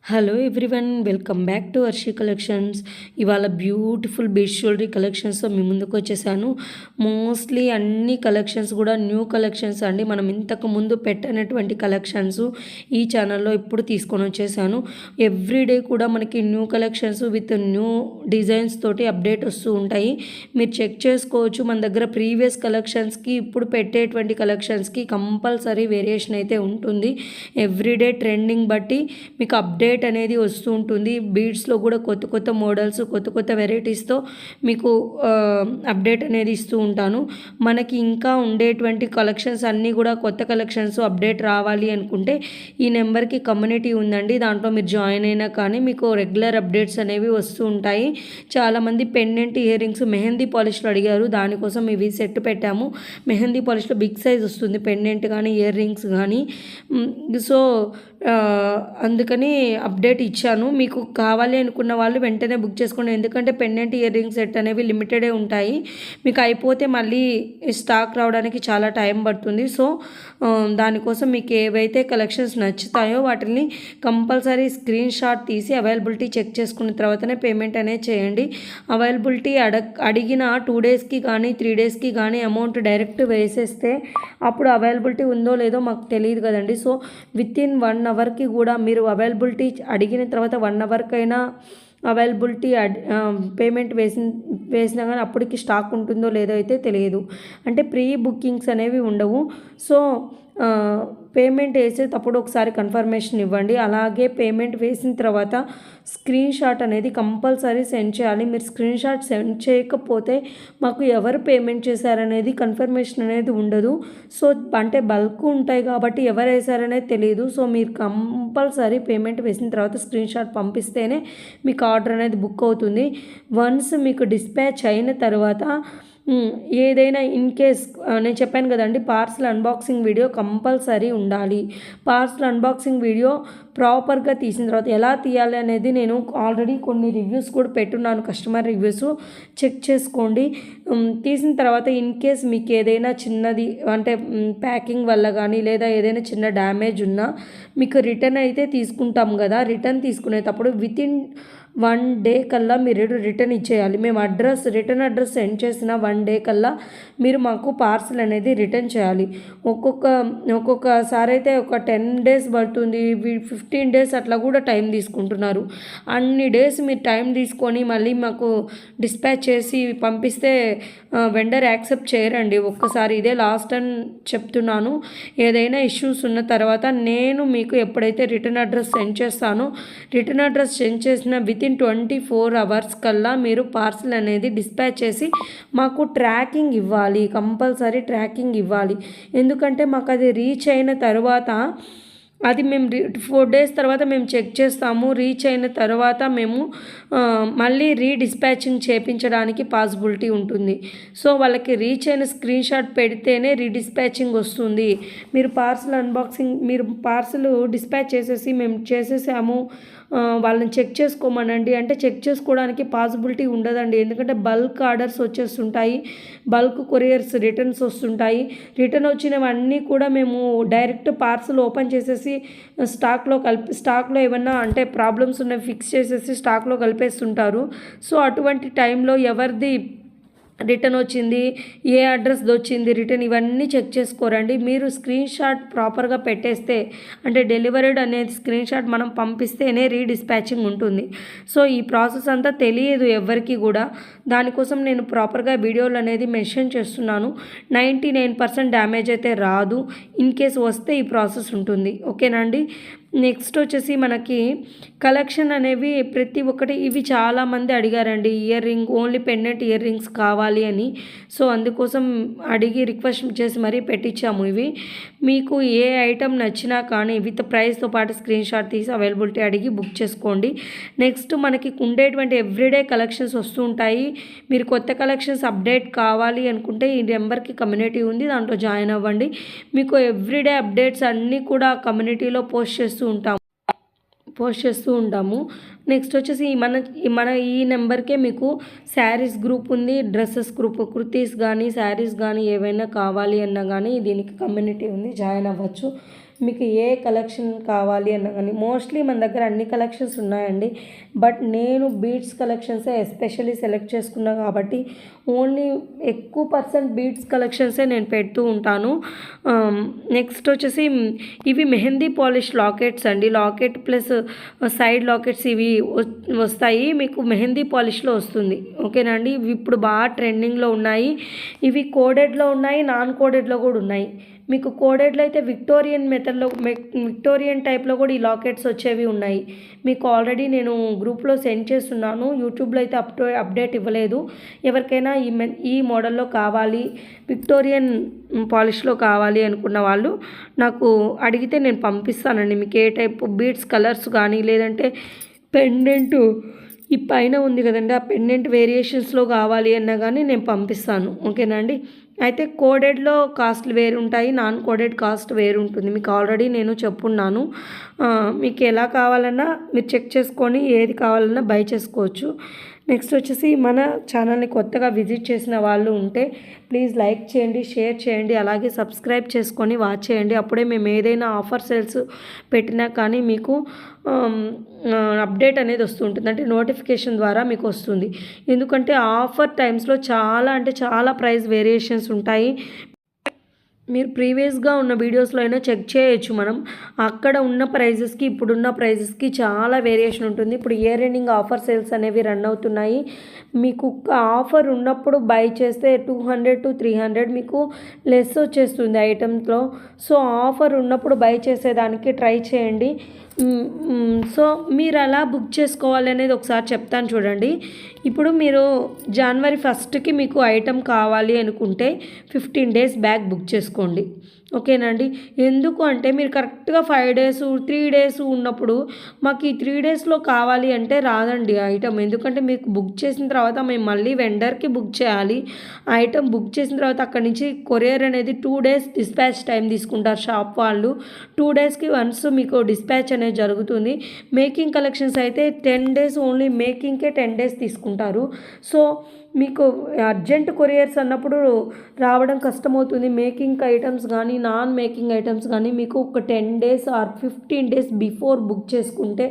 Hello everyone, welcome back to Varshi collections. ఇవాళ beautiful beach jewellery కలెక్షన్స్తో మీ ముందుకు వచ్చేసాను. మోస్ట్లీ అన్ని కలెక్షన్స్ కూడా న్యూ కలెక్షన్స్ అండి. మనం ఇంతకు ముందు పెట్టినటువంటి కలెక్షన్స్ ఈ ఛానల్లో ఇప్పుడు తీసుకొని వచ్చేసాను. ఎవ్రీడే కూడా మనకి new collections with new designs తోటి అప్డేట్ వస్తూ ఉంటాయి. మీరు చెక్ చేసుకోవచ్చు. మన దగ్గర ప్రీవియస్ కలెక్షన్స్కి ఇప్పుడు పెట్టేటువంటి కలెక్షన్స్కి కంపల్సరీ వేరియేషన్ అయితే ఉంటుంది. ఎవ్రీడే ట్రెండింగ్ బట్టి మీకు అప్డేట్ అనేది వస్తూ ఉంటుంది. బీడ్స్లో కూడా కొత్త కొత్త మోడల్స్, కొత్త కొత్త వెరైటీస్తో మీకు అప్డేట్ అనేది ఇస్తూ ఉంటాను. మనకి ఇంకా ఉండేటువంటి కలెక్షన్స్ అన్నీ కూడా కొత్త కలెక్షన్స్ అప్డేట్ రావాలి అనుకుంటే ఈ నెంబర్కి కమ్యూనిటీ ఉందండి. దాంట్లో మీరు జాయిన్ అయినా కానీ మీకు రెగ్యులర్ అప్డేట్స్ అనేవి వస్తూ ఉంటాయి. చాలామంది పెండెంట్ ఇయర్ రింగ్స్ మెహందీ పాలిష్లో అడిగారు. దానికోసం ఇవి సెట్ పెట్టాము. మెహందీ పాలిష్లో బిగ్ సైజ్ వస్తుంది, పెండెంట్ కానీ ఇయర్ రింగ్స్ కానీ. సో అందుకని అప్డేట్ ఇచ్చాను. మీకు కావాలి అనుకున్న వాళ్ళు వెంటనే బుక్ చేసుకోండి. ఎందుకంటే పెండెంట్ ఇయర్ రింగ్ సెట్ అనేవి లిమిటెడే ఉంటాయి. మీకు అయిపోతే మళ్ళీ స్టాక్ రావడానికి చాలా టైం పడుతుంది. సో దానికోసం మీకు ఏవైతే కలెక్షన్స్ నచ్చుతాయో వాటిని కంపల్సరీ స్క్రీన్ షాట్ తీసి అవైలబిలిటీ చెక్ చేసుకున్న తర్వాతనే పేమెంట్ అనేది చేయండి. అవైలబిలిటీ అడిగిన 2 డేస్కి కానీ 3 డేస్కి కానీ అమౌంట్ డైరెక్ట్ వేసేస్తే అప్పుడు అవైలబిలిటీ ఉందో లేదో మాకు తెలియదు కదండి. సో వితిన్ 1 అవర్కి కూడా మీరు అవైలబిలిటీ అడిగిన తర్వాత 1 అవర్కైనా అవైలబిలిటీ పేమెంట్ వేసినా కానీ అప్పటికి స్టాక్ ఉంటుందో లేదో అయితే తెలియదు. అంటే ప్రీ బుకింగ్స్ అనేవి ఉండవు. సో పేమెంట్ వేసేటప్పుడు ఒకసారి కన్ఫర్మేషన్ ఇవ్వండి. అలాగే పేమెంట్ వేసిన తర్వాత స్క్రీన్ షాట్ అనేది కంపల్సరీ సెండ్ చేయాలి. మీరు స్క్రీన్ షాట్ సెండ్ చేయకపోతే మాకు ఎవరు పేమెంట్ చేశారనేది కన్ఫర్మేషన్ అనేది ఉండదు. సో అంటే బల్క్ ఉంటాయి కాబట్టి ఎవరు వేశారనేది తెలియదు. సో మీరు కంపల్సరీ పేమెంట్ వేసిన తర్వాత స్క్రీన్ షాట్ పంపిస్తేనే మీకు ఆర్డర్ అనేది బుక్ అవుతుంది. వన్స్ మీకు డిస్పాచ్ అయిన తర్వాత ఏదైనా ఇన్ కేస్ నేను చెప్పాను కదండి, పార్సల్ అన్బాక్సింగ్ వీడియో కంపల్సరీ ఉండాలి. పార్సల్ అన్బాక్సింగ్ వీడియో ప్రాపర్గా తీసిన తర్వాత ఎలా తీయాలి అనేది నేను ఆల్రెడీ కొన్ని రివ్యూస్ కూడా పెట్టున్నాను, కస్టమర్ రివ్యూస్. చెక్ చేసుకోండి. తీసిన తర్వాత ఇన్ కేస్ మీకు ఏదైనా చిన్నది అంటే ప్యాకింగ్ వల్ల కానీ లేదా ఏదైనా చిన్న డ్యామేజ్ ఉన్నా మీకు రిటర్న్ అయితే తీసుకుంటాం కదా. రిటర్న్ తీసుకునేటప్పుడు వితిన్ 1 డే కల్లా మీరు రిటర్న్ ఇచ్చేయాలి. మేము రిటర్న్ అడ్రస్ సెండ్ చేసిన 1 డే కల్లా మీరు మాకు పార్సల్ అనేది రిటర్న్ చేయాలి. ఒక్కొక్కసారి అయితే ఒక 10 డేస్ పడుతుంది, 15 డేస్ అట్లా కూడా టైం తీసుకుంటున్నారు. అన్ని డేస్ మీరు టైం తీసుకొని మళ్ళీ మాకు డిస్పాచ్ చేసి పంపిస్తే వెండర్ యాక్సెప్ట్ చేయరండి. ఒక్కసారి ఇదే లాస్ట్ అని చెప్తున్నాను. ఏదైనా ఇష్యూస్ ఉన్న తర్వాత నేను మీకు ఎప్పుడైతే రిటర్న్ అడ్రస్ సెండ్ చేస్తానో రిటర్న్ అడ్రస్ సెండ్ చేసిన వితిన్ 24 అవర్స్ కల్లా మీరు పార్సల్ అనేది డిస్పాచ్ చేసి మాకు ట్రాకింగ్ ఇవ్వాలి. కంపల్సరీ ట్రాకింగ్ ఇవ్వాలి. ఎందుకంటే మాకు అది రీచ్ అయిన తర్వాత అది మేము 4 డేస్ తర్వాత మేము చెక్ చేస్తాము. రీచ్ అయిన తర్వాత మేము మళ్ళీ రీడిస్పాచింగ్ చేయించడానికి పాసిబిలిటీ ఉంటుంది. సో వాళ్ళకి రీచ్ అయిన స్క్రీన్ షాట్ పెడితేనే రీడిస్పాచింగ్ వస్తుంది. మీరు పార్సల్ డిస్పాచ్ చేసేసి మేము చేసేసాము వాళ్ళని చెక్ చేసుకోమనండి అంటే చెక్ చేసుకోవడానికి పాసిబిలిటీ ఉండదండి. ఎందుకంటే బల్క్ ఆర్డర్స్ వచ్చేస్తుంటాయి, బల్క్ కొరియర్స్ రిటర్న్స్ వస్తుంటాయి. రిటర్న్ వచ్చినవన్నీ కూడా మేము డైరెక్ట్ పార్సల్ ఓపెన్ చేసేసి స్టాక్లో ఏమన్నా అంటే ప్రాబ్లమ్స్ ఉన్నవి ఫిక్స్ చేసేసి స్టాక్లో కలిపేస్తుంటారు. సో అటువంటి టైంలో ఎవరిది రిటర్న్ వచ్చింది, ఏ అడ్రస్ వచ్చింది రిటర్న్, ఇవన్నీ చెక్ చేసుకోరండి. మీరు స్క్రీన్ షాట్ ప్రాపర్గా పెట్టేస్తే అంటే డెలివరీడ్ అనేది స్క్రీన్ షాట్ మనం పంపిస్తేనే రీడిస్పాచింగ్ ఉంటుంది. సో ఈ ప్రాసెస్ అంతా తెలియదు ఎవరికి కూడా. దానికోసం నేను ప్రాపర్గా వీడియోలు అనేది మెన్షన్ చేస్తున్నాను. 99% డ్యామేజ్ అయితే రాదు. ఇన్ కేస్ వస్తే ఈ ప్రాసెస్ ఉంటుంది. ఓకేనా అండి. నెక్స్ట్ వచ్చేసి మనకి కలెక్షన్ అనేవి ప్రతి ఒక్కటి ఇవి చాలామంది అడిగారండి. Ear ring only pendant ear rings కావాలి అని. సో అందుకోసం అడిగి రిక్వెస్ట్ చేసి మరీ పెట్టించాము. ఇవి మీకు ఏ ఐటెం నచ్చినా కానీ విత్ ప్రైస్తో పాటు స్క్రీన్ షాట్ తీసి అవైలబిలిటీ అడిగి బుక్ చేసుకోండి. నెక్స్ట్ మనకి ఉండేటువంటి ఎవ్రీడే కలెక్షన్స్ వస్తూ ఉంటాయి. మీరు కొత్త కలెక్షన్స్ అప్డేట్ కావాలి అనుకుంటే ఈ నెంబర్కి కమ్యూనిటీ ఉంది, దాంట్లో జాయిన్ అవ్వండి. మీకు ఎవ్రీడే అప్డేట్స్ అన్నీ కూడా కమ్యూనిటీలో పోస్ట్ చేస్తూ ఉంటాము. నెక్స్ట్ వచ్చేసి మన ఈ నెంబర్కే మీకు శారీస్ గ్రూప్ ఉంది, డ్రెస్సెస్ గ్రూప్, కుర్తీస్ కానీ శారీస్ కానీ ఏవైనా కావాలి అన్నా కానీ దీనికి కమ్యూనిటీ ఉంది, జాయిన్ అవ్వచ్చు. మీకు ఏ కలెక్షన్ కావాలి అన్నా కానీ మోస్ట్లీ మన దగ్గర అన్ని కలెక్షన్స్ ఉన్నాయండి. బట్ నేను బీడ్స్ కలెక్షన్సే ఎస్పెషల్లీ సెలెక్ట్ చేసుకున్నా కాబట్టి ఓన్లీ ఎక్కువ పర్సెంట్ బీడ్స్ కలెక్షన్సే నేను పెడుతూ ఉంటాను. నెక్స్ట్ వచ్చేసి ఇవి మెహందీ పాలిష్ లాకెట్స్ అండి. లాకెట్ ప్లస్ సైడ్ లాకెట్స్ ఇవి వస్తాయి, మీకు మెహందీ పాలిష్లో వస్తుంది. ఓకేనా అండి. ఇవి ఇప్పుడు బాగా ట్రెండింగ్లో ఉన్నాయి. ఇవి కోడెడ్లో ఉన్నాయి, నాన్ కోడెడ్లో కూడా ఉన్నాయి. మీకు కోడెడ్లో అయితే విక్టోరియన్ మెథడ్లో విక్టోరియన్ టైప్లో కూడా ఈ లాకెట్స్ వచ్చేవి ఉన్నాయి. మీకు ఆల్రెడీ నేను గ్రూప్లో సెండ్ చేస్తున్నాను. యూట్యూబ్లో అయితే అప్డేట్ ఇవ్వలేదు. ఎవరికైనా ఈ మోడల్లో కావాలి, విక్టోరియన్ పాలిష్లో కావాలి అనుకున్న వాళ్ళు నాకు అడిగితే నేను పంపిస్తానండి. మీకు ఏ టైప్ బీడ్స్ కలర్స్ కానీ లేదంటే పెండెంట్ ఈ పైన ఉంది కదండి ఆ పెండెంట్ వేరియేషన్స్లో కావాలి అన్నా కానీ నేను పంపిస్తాను. ఓకేనా అండి. అయితే కోడెడ్లో కాస్ట్లు వేరు ఉంటాయి, నాన్ కోడెడ్ కాస్ట్ వేరు ఉంటుంది. మీకు ఆల్రెడీ నేను చెప్పున్నాను. మీకు ఎలా కావాలన్నా మీరు చెక్ చేసుకొని ఏది కావాలన్నా బై చేసుకోవచ్చు. నెక్స్ట్ వచ్చేసి మన ఛానల్ని కొత్తగా విజిట్ చేసిన వాళ్ళు ఉంటే ప్లీజ్ లైక్ చేయండి, షేర్ చేయండి, అలాగే సబ్స్క్రైబ్ చేసుకొని వాచ్ చేయండి. అప్పుడే మేము ఏదైనా ఆఫర్ సేల్స్ పెట్టినా కానీ మీకు అప్డేట్ అనేది వస్తుంటుంది, అంటే నోటిఫికేషన్ ద్వారా మీకు వస్తుంది. ఎందుకంటే ఆఫర్ టైమ్స్లో చాలా అంటే చాలా ప్రైస్ వేరియేషన్స్ ఉంటాయి. మీరు ప్రీవియస్గా ఉన్న వీడియోస్లో అయినా చెక్ చేయొచ్చు. మనం అక్కడ ఉన్న ప్రైజెస్కి ఇప్పుడున్న ప్రైజెస్కి చాలా వేరియేషన్ ఉంటుంది. ఇప్పుడు ఇయర్ ఎండింగ్ ఆఫర్ సేల్స్ అనేవి రన్ అవుతున్నాయి. మీకు ఆఫర్ ఉన్నప్పుడు బై చేస్తే 200 to 300 మీకు లెస్ వచ్చేస్తుంది ఐటమ్స్లో. సో ఆఫర్ ఉన్నప్పుడు బై చేసేదానికి ట్రై చేయండి. సో మీరు అలా బుక్ చేసుకోవాలి అనేది ఒకసారి చెప్తాను చూడండి. ఇప్పుడు మీరు జనవరి 1కి మీకు ఐటమ్ కావాలి అనుకుంటే 15 days బ్యాక్ బుక్ చేసుకోండి. ఓకేనండి. ఎందుకు అంటే మీరు కరెక్ట్గా 5 days 3 days ఉన్నప్పుడు మాకు ఈ 3 daysలో కావాలి అంటే రాదండి ఐటమ్. ఎందుకంటే మీకు బుక్ చేసిన తర్వాత మేము మళ్ళీ వెండర్కి బుక్ చేయాలి. ఐటమ్ బుక్ చేసిన తర్వాత అక్కడి నుంచి కొరియర్ అనేది 2 days డిస్పాచ్ టైం తీసుకుంటారు షాప్ వాళ్ళు. 2 daysకి వన్స్ మీకు డిస్పాచ్ అనేది జరుగుతుంది. మేకింగ్ కలెక్షన్స్ అయితే 10 days ఓన్లీ మేకింగ్కే 10 days తీసుకుంటారు. సో మీకు అర్జెంట్ కొరియర్స్ అన్నప్పుడు రావడం కష్టమవుతుంది. మేకింగ్ ఐటమ్స్ కానీ నాన్ మేకింగ్ ఐటమ్స్ కానీ మీకు ఒక 10 days or 15 days before book చేసుకుంటే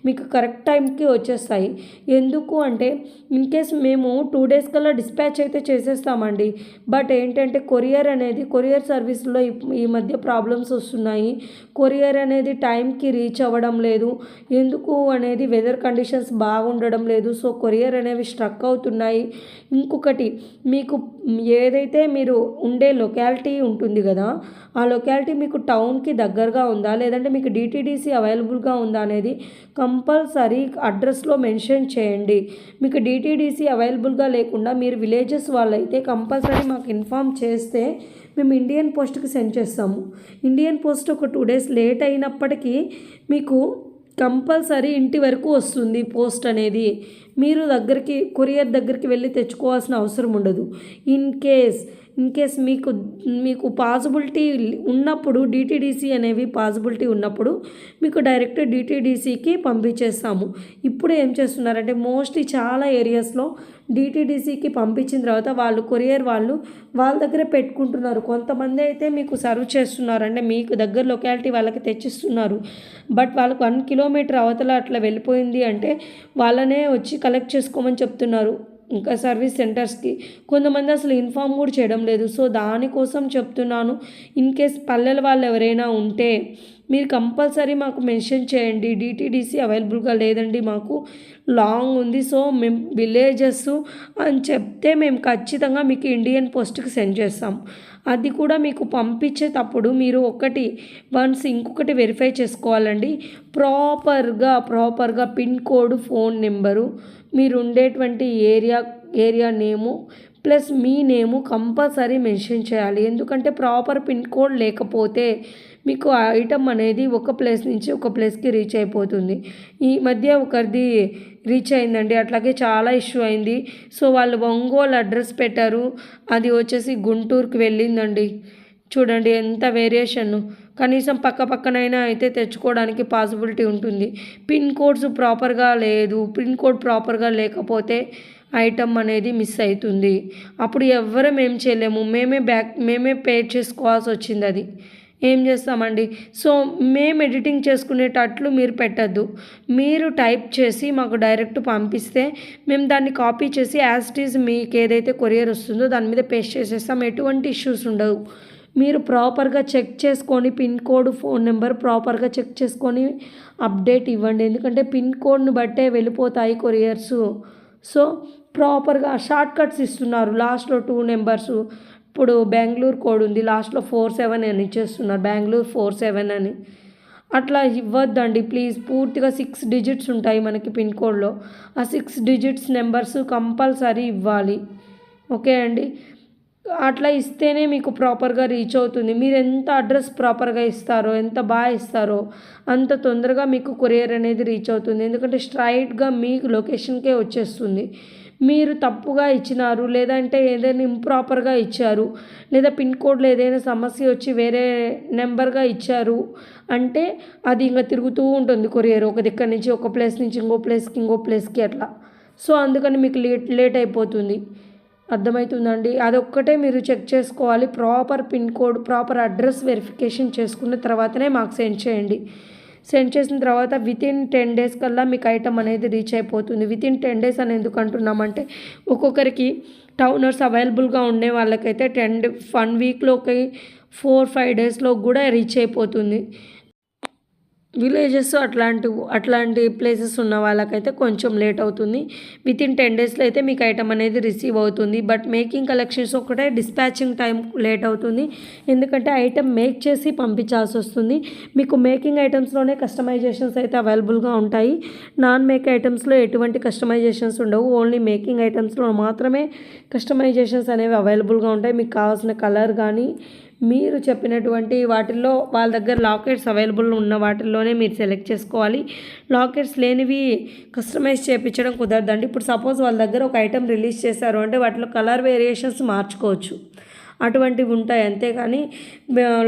మీకు కరెక్ట్ టైంకి వచ్చేస్తాయి. ఎందుకు అంటే ఇన్ కేస్ మేము 2 days కల్లా డిస్పాచ్ అయితే చేసేస్తామండి. బట్ ఏంటంటే కొరియర్ సర్వీస్లో ఈ మధ్య ప్రాబ్లమ్స్ వస్తున్నాయి. కొరియర్ అనేది టైంకి రీచ్ అవ్వడం లేదు. ఎందుకు అనేది వెదర్ కండిషన్స్ బాగుండడం లేదు. సో కొరియర్ అనేవి స్ట్రక్ అవుతున్నాయి. ఇంకొకటి, మీకు ఏదైతే మీరు ఉండే లొకాలిటీ ఉంటుంది కదా, ఆ లొకాలిటీ మీకు టౌన్కి దగ్గరగా ఉందా లేదంటే మీకు డిటీడీసీ అవైలబుల్గా ఉందా అనేది కంపల్సరీ అడ్రస్లో మెన్షన్ చేయండి. మీకు డిటీడీసీ అవైలబుల్గా లేకుండా మీరు విలేజెస్ వాళ్ళైతే కంపల్సరీ మాకు ఇన్ఫామ్ చేస్తే మేము ఇండియన్ పోస్ట్కి సెండ్ చేస్తాము. ఇండియన్ పోస్ట్ ఒక 2 days లేట్ అయినప్పటికీ మీకు కంపల్సరీ ఇంటి వరకు వస్తుంది పోస్ట్ అనేది. మీరు కొరియర్ దగ్గరికి వెళ్ళి తెచ్చుకోవాల్సిన అవసరం ఉండదు. ఇన్ కేస్ మీకు పాసిబిలిటీ ఉన్నప్పుడు డిటీడీసీ అనేవి పాసిబిలిటీ ఉన్నప్పుడు మీకు డైరెక్ట్ డిటీడీసీకి పంపించేస్తాము. ఇప్పుడు ఏం చేస్తున్నారంటే మోస్ట్లీ చాలా ఏరియాస్లో డిటీడీసీకి పంపించిన తర్వాత కొరియర్ వాళ్ళ దగ్గర పెట్టుకుంటున్నారు. కొంతమంది అయితే మీకు సర్వ్ చేస్తున్నారు, అంటే మీకు దగ్గర లొకాలిటీ వాళ్ళకి తెచ్చిస్తున్నారు. బట్ వాళ్ళకు 1 kilometer అవతల అట్లా వెళ్ళిపోయింది అంటే వాళ్ళనే వచ్చి కలెక్ట్ చేసుకోమని చెప్తున్నారు. ఇంకా సర్వీస్ సెంటర్స్కి కొంతమంది అసలు ఇన్ఫామ్ కూడా చేయడం లేదు. సో దానికోసం చెప్తున్నాను. ఇన్ కేస్ పల్లెల వాళ్ళు ఎవరైనా ఉంటే మీరు కంపల్సరీ మాకు మెన్షన్ చేయండి. డిటీడీసీ అవైలబుల్గా లేదండి, మాకు లాంగ్ ఉంది, సో మేము విలేజెస్ అని చెప్తే మేము ఖచ్చితంగా మీకు ఇండియన్ పోస్ట్కి సెండ్ చేస్తాం. అది కూడా మీకు పంపించేటప్పుడు మీరు ఇంకొకటి వెరిఫై చేసుకోవాలండి. ప్రాపర్గా పిన్ కోడ్, ఫోన్ నెంబరు, మీరు ఉండేటువంటి ఏరియా నేము ప్లస్ మీ నేము కంపల్సరీ మెన్షన్ చేయాలి. ఎందుకంటే ప్రాపర్ పిన్ కోడ్ లేకపోతే మీకు ఐటమ్ అనేది ఒక ప్లేస్ నుంచి ఒక ప్లేస్కి రీచ్ అయిపోతుంది. ఈ మధ్య ఒకరిది రీచ్ అయిందండి, అట్లాగే చాలా ఇష్యూ అయింది. సో వాళ్ళు ఒంగోలు అడ్రస్ పెట్టారు, అది వచ్చేసి గుంటూరుకి వెళ్ళిందండి. చూడండి ఎంత వేరియేషన్. కనీసం పక్కనైనా అయితే తెచ్చుకోవడానికి పాసిబిలిటీ ఉంటుంది. పిన్ కోడ్స్ ప్రాపర్గా లేదు, పిన్ కోడ్ ప్రాపర్గా లేకపోతే ఐటమ్ అనేది మిస్ అవుతుంది. అప్పుడు ఎవ్వరం ఏం చేయలేము, మేమే పే చేసుకోవాల్సి వచ్చింది. అది ఏం చేస్తామండి. సో మేము ఎడిటింగ్ చేసుకునేటట్లు మీరు పెట్టద్దు. మీరు టైప్ చేసి మాకు డైరెక్ట్ పంపిస్తే మేము దాన్ని కాపీ చేసి యాజ్ ఇట్ ఈజ్ మీకు ఏదైతే కొరియర్ వస్తుందో దాని మీద పేస్ట్ చేసేస్తాం. ఎటువంటి ఇష్యూస్ ఉండవు. మీరు ప్రాపర్గా చెక్ చేసుకొని పిన్ కోడ్ ఫోన్ నెంబర్ ప్రాపర్గా చెక్ చేసుకొని అప్డేట్ ఇవ్వండి. ఎందుకంటే పిన్ కోడ్ని బట్టే వెళ్ళిపోతాయి కొరియర్స్. సో ప్రాపర్గా షార్ట్ కట్స్ ఇస్తున్నారు. లాస్ట్లో 2 నెంబర్స్, ఇప్పుడు బెంగళూరు కోడ్ ఉంది, లాస్ట్లో 47 అని ఇచ్చేస్తున్నారు, బెంగళూరు 47 అని. అట్లా ఇవ్వద్దండి ప్లీజ్. పూర్తిగా 6 డిజిట్స్ ఉంటాయి మనకి పిన్ కోడ్లో. ఆ 6 డిజిట్స్ నెంబర్స్ కంపల్సరీ ఇవ్వాలి. ఓకే అండి. అట్లా ఇస్తేనే మీకు ప్రాపర్గా రీచ్ అవుతుంది. మీరు ఎంత అడ్రస్ ప్రాపర్గా ఇస్తారో, ఎంత బాగా ఇస్తారో అంత తొందరగా మీకు కొరియర్ అనేది రీచ్ అవుతుంది. ఎందుకంటే స్ట్రైట్గా మీకు లొకేషన్కే వచ్చేస్తుంది. మీరు తప్పుగా ఇచ్చినారు, లేదంటే ఏదైనా ఇంప్రాపర్గా ఇచ్చారు, లేదా పిన్ కోడ్లో ఏదైనా సమస్య వచ్చి వేరే నెంబర్గా ఇచ్చారు అంటే అది ఇంకా తిరుగుతూ ఉంటుంది కొరియర్. ఒక దగ్గర నుంచి ఒక ప్లేస్ నుంచి ఇంకో ప్లేస్కి అట్లా. సో అందుకని మీకు లేట్ అయిపోతుంది. అర్థమవుతుందండి. అదొక్కటే మీరు చెక్ చేసుకోవాలి. Proper pin code, proper address verification చేసుకున్న తర్వాతనే మాకు సెండ్ చేయండి. సెండ్ చేసిన తర్వాత వితిన్ 10 days కల్లా మీకు ఐటమ్ అనేది రీచ్ అయిపోతుంది. వితిన్ 10 days అని ఎందుకు అంటున్నామంటే ఒక్కొక్కరికి టౌనర్స్ అవైలబుల్గా ఉండే వాళ్ళకైతే 1 weekలోకి 4-5 daysలో కూడా రీచ్ అయిపోతుంది. విలేజెస్ అట్లాంటి ప్లేసెస్ ఉన్న వాళ్ళకైతే కొంచెం లేట్ అవుతుంది. వితిన్ 10 daysలో అయితే మీకు ఐటమ్ అనేది రిసీవ్ అవుతుంది. బట్ మేకింగ్ కలెక్షన్స్ ఒకటే డిస్పాచింగ్ టైం లేట్ అవుతుంది. ఎందుకంటే ఐటమ్ మేక్ చేసి పంపించాల్సి వస్తుంది. మీకు మేకింగ్ ఐటమ్స్లోనే కస్టమైజేషన్స్ అయితే అవైలబుల్గా ఉంటాయి. నాన్ మేక్ ఐటమ్స్లో ఎటువంటి కస్టమైజేషన్స్ ఉండవు. ఓన్లీ మేకింగ్ ఐటమ్స్లో మాత్రమే కస్టమైజేషన్స్ అనేవి అవైలబుల్గా ఉంటాయి. మీకు కావాల్సిన కలర్ కానీ మీరు చెప్పినటువంటి వాటిల్లో వాళ్ళ దగ్గర లాకెట్స్ అవైలబుల్ ఉన్న వాటిల్లోనే మీరు సెలెక్ట్ చేసుకోవాలి. లాకెట్స్ లేనివి కస్టమైజ్ చేయించడం కుదరదండి. ఇప్పుడు సపోజ్ వాళ్ళ దగ్గర ఒక ఐటెం రిలీజ్ చేశారు అంటే వాటిలో కలర్ వేరియేషన్స్ మార్చుకోవచ్చు, అటువంటివి ఉంటాయి. అంతేగాని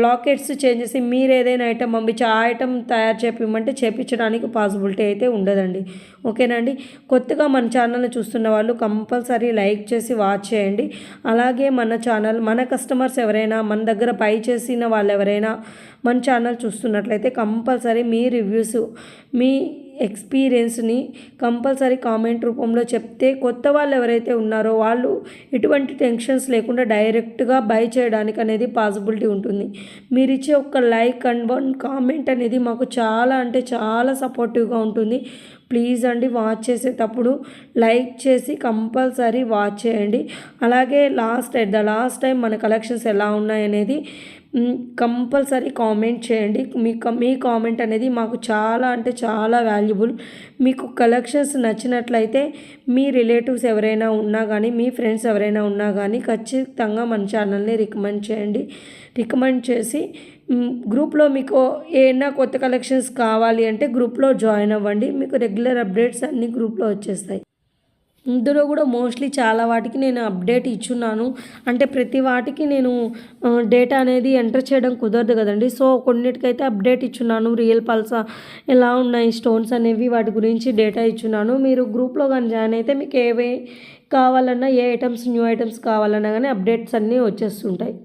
లాకెట్స్ చేంజ్ చేసి మీరు ఏదైనా ఐటెం పంపించి ఆ ఐటెం తయారు చేయించమంటే చేయించడానికి పాసిబిలిటీ అయితే ఉండదండి. ఓకేనండి. కొత్తగా మన ఛానల్ని చూస్తున్న వాళ్ళు కంపల్సరీ లైక్ చేసి వాచ్ చేయండి. అలాగే మన కస్టమర్స్ ఎవరైనా మన దగ్గర బై చేసిన వాళ్ళు ఎవరైనా మన ఛానల్ చూస్తున్నట్లయితే కంపల్సరీ మీ రివ్యూస్, మీ ఎక్స్పీరియన్స్ని కంపల్సరీ కామెంట్ రూపంలో చెప్తే కొత్త వాళ్ళు ఎవరైతే ఉన్నారో వాళ్ళు ఎటువంటి టెన్షన్స్ లేకుండా డైరెక్ట్గా బై చేయడానికి అనేది పాసిబిలిటీ ఉంటుంది. మీరు ఇచ్చే ఒక లైక్ అండ్ 1 కామెంట్ అనేది మాకు చాలా అంటే చాలా సపోర్టివ్గా ఉంటుంది. ప్లీజ్ అండి, వాచ్ చేసేటప్పుడు లైక్ చేసి కంపల్సరీ వాచ్ చేయండి. అలాగే లాస్ట్ టైం మన కలెక్షన్స్ ఎలా ఉన్నాయనేది కంపల్సరీ కామెంట్ చేయండి. మీ కామెంట్ అనేది మాకు చాలా అంటే చాలా వాల్యుబుల్. మీకు కలెక్షన్స్ నచ్చినట్లయితే మీ రిలేటివ్స్ ఎవరైనా ఉన్నా కానీ, మీ ఫ్రెండ్స్ ఎవరైనా ఉన్నా కానీ ఖచ్చితంగా మన ఛానల్ని రికమెండ్ చేయండి. రికమెండ్ చేసి గ్రూప్లో మీకు ఏమైనా కొత్త కలెక్షన్స్ కావాలి అంటే గ్రూప్లో జాయిన్ అవ్వండి. మీకు రెగ్యులర్ అప్డేట్స్ అన్నీ గ్రూప్లో వచ్చేస్తాయి. ఇందులో కూడా మోస్ట్లీ చాలా వాటికి నేను అప్డేట్ ఇచ్చున్నాను. అంటే ప్రతి వాటికి నేను డేటా అనేది ఎంటర్ చేయడం కుదరదు కదండి. సో కొన్నిటికైతే అప్డేట్ ఇచ్చున్నాను. రియల్ పల్సా ఎలా ఉన్నాయి స్టోన్స్ అనేవి వాటి గురించి డేటా ఇచ్చున్నాను. మీరు గ్రూప్లో కానీ జాయిన్ అయితే మీకు ఏవి కావాలన్నా, ఏ ఐటమ్స్ న్యూ ఐటమ్స్ కావాలన్నా కానీ అప్డేట్స్ అన్నీ వచ్చేస్తుంటాయి.